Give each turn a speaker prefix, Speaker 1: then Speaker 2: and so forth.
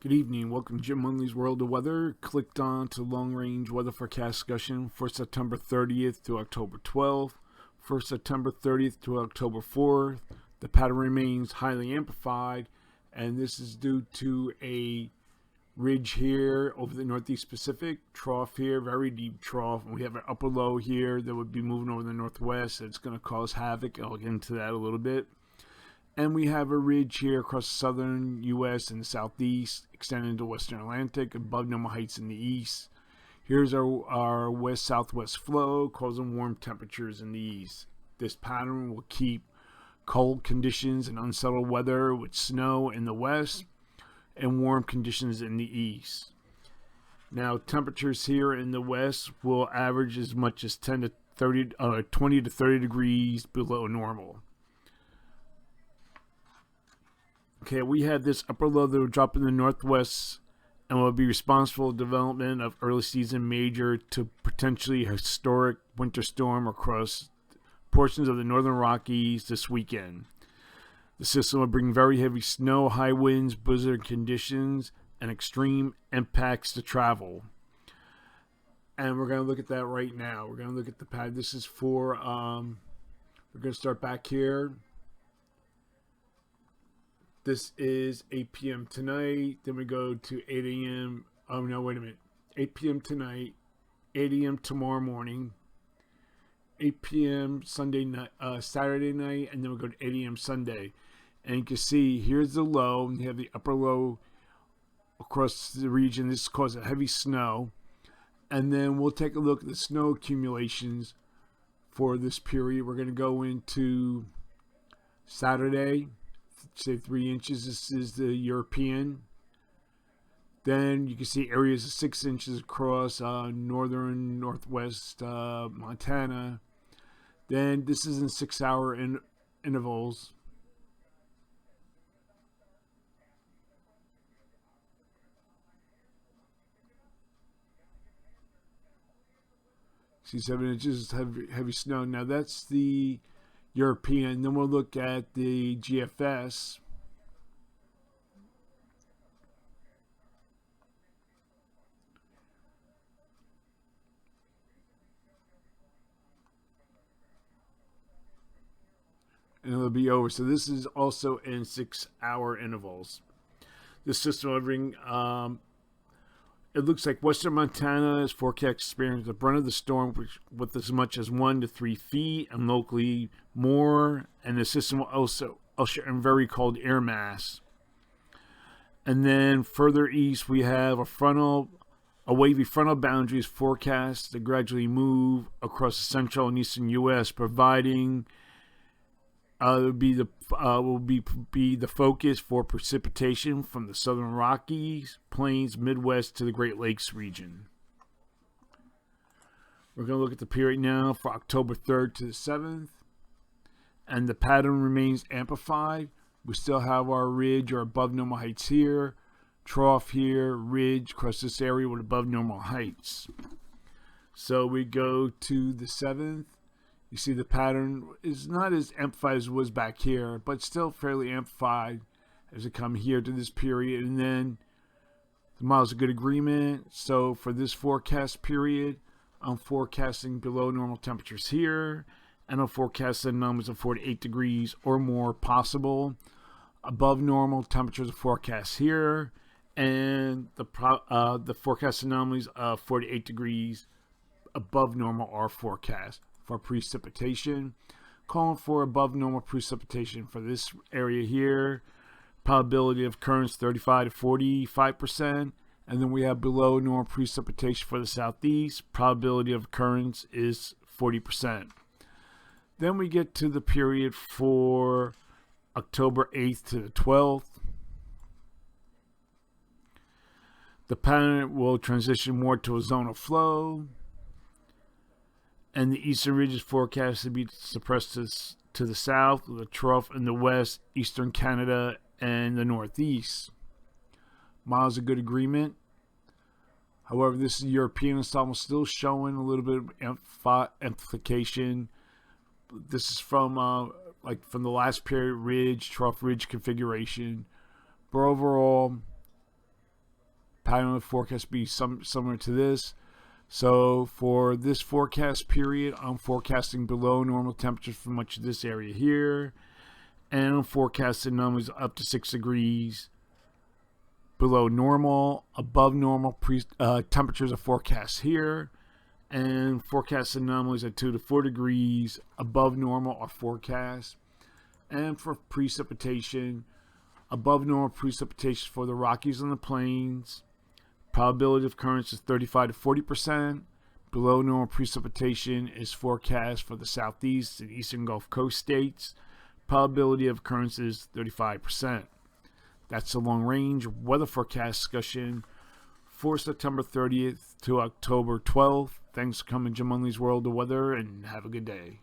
Speaker 1: Good evening. Welcome to Jim Munley's World of Weather. Clicked on to long-range weather forecast discussion for September 30th to October 12th. For September 30th to October 4th, the pattern remains highly amplified, and this is due to a ridge here over the Northeast Pacific, trough here, very deep trough, and we have an upper low here that would be moving over the Northwest. It's going to cause havoc. I'll get into that a little bit. And we have a ridge here across the southern U.S. and the southeast, extending to western Atlantic, above normal heights in the east. Here's our west-southwest flow, causing warm temperatures in the east. This pattern will keep cold conditions and unsettled weather with snow in the west and warm conditions in the east. Now, temperatures here in the west will average as much as 20 to 30 degrees below normal. Okay, we had this upper low that will drop in the northwest and will be responsible for development of early season major to potentially historic winter storm across portions of the northern Rockies this weekend. The system will bring very heavy snow, high winds, blizzard conditions, and extreme impacts to travel. And we're going to look at that right now. We're going to look at the pad. This is for, we're going to start back here. This is 8 p.m. tonight. Then we go to 8 a.m. Oh, no, wait a minute. 8 p.m. tonight, 8 a.m. tomorrow morning, 8 p.m. Sunday night, Saturday night, and then we go to 8 a.m. Sunday. And you can see here's the low, and you have the upper low across the region. This causes heavy snow. And then we'll take a look at the snow accumulations for this period. We're going to go into Saturday. Say 3 inches. This is the European. Then you can see areas of 6 inches across northern, northwest Montana. Then this is in 6-hour intervals. See 7 inches heavy snow. Now that's the European. Then we'll look at the GFS. And it'll be over. So this is also in 6-hour intervals. This system will bring, it looks like western Montana is forecast to experience the brunt of the storm with as much as 1 to 3 feet and locally more. And the system will also usher in very cold air mass. And then further east, we have a wavy frontal boundary is forecast to gradually move across the central and eastern U.S., providing will be the focus for precipitation from the southern Rockies, Plains, Midwest to the Great Lakes region. We're going to look at the period now for October 3rd to the 7th. And the pattern remains amplified. We still have our ridge or above normal heights here, trough here, ridge across this area with above normal heights. So we go to the 7th. You see the pattern is not as amplified as it was back here, but still fairly amplified as it come here to this period. And then the model's a good agreement. So for this forecast period, I'm forecasting below normal temperatures here, and I'm forecasting numbers of 48 degrees or more possible. Above normal temperatures are forecast here, and the forecast anomalies of 48 degrees above normal are forecast. For precipitation, calling for above normal precipitation for this area here. Probability of occurrence 35 to 45%. And then we have below normal precipitation for the southeast. Probability of occurrence is 40%. Then we get to the period for October 8th to the 12th. The pattern will transition more to a zonal flow. And the eastern ridge is forecast to be suppressed to the south, with a trough in the west, eastern Canada, and the northeast. Miles of good agreement. However, this is European installment, still showing a little bit of amplification. This is from from the last period ridge, trough ridge configuration. But overall, pattern of forecast be similar to this. So for this forecast period, I'm forecasting below normal temperatures for much of this area here. And I'm forecasting numbers up to 6 degrees below normal. Above normal temperatures are forecast here. And forecast anomalies at 2 to 4 degrees above normal are forecast. And for precipitation, above normal precipitation for the Rockies and the Plains. Probability of occurrence is 35 to 40%. Below normal precipitation is forecast for the southeast and eastern Gulf Coast states. Probability of occurrence is 35%. That's the long range weather forecast discussion for September 30th to October 12th. Thanks for coming to Jim Munley's World of Weather, and have a good day.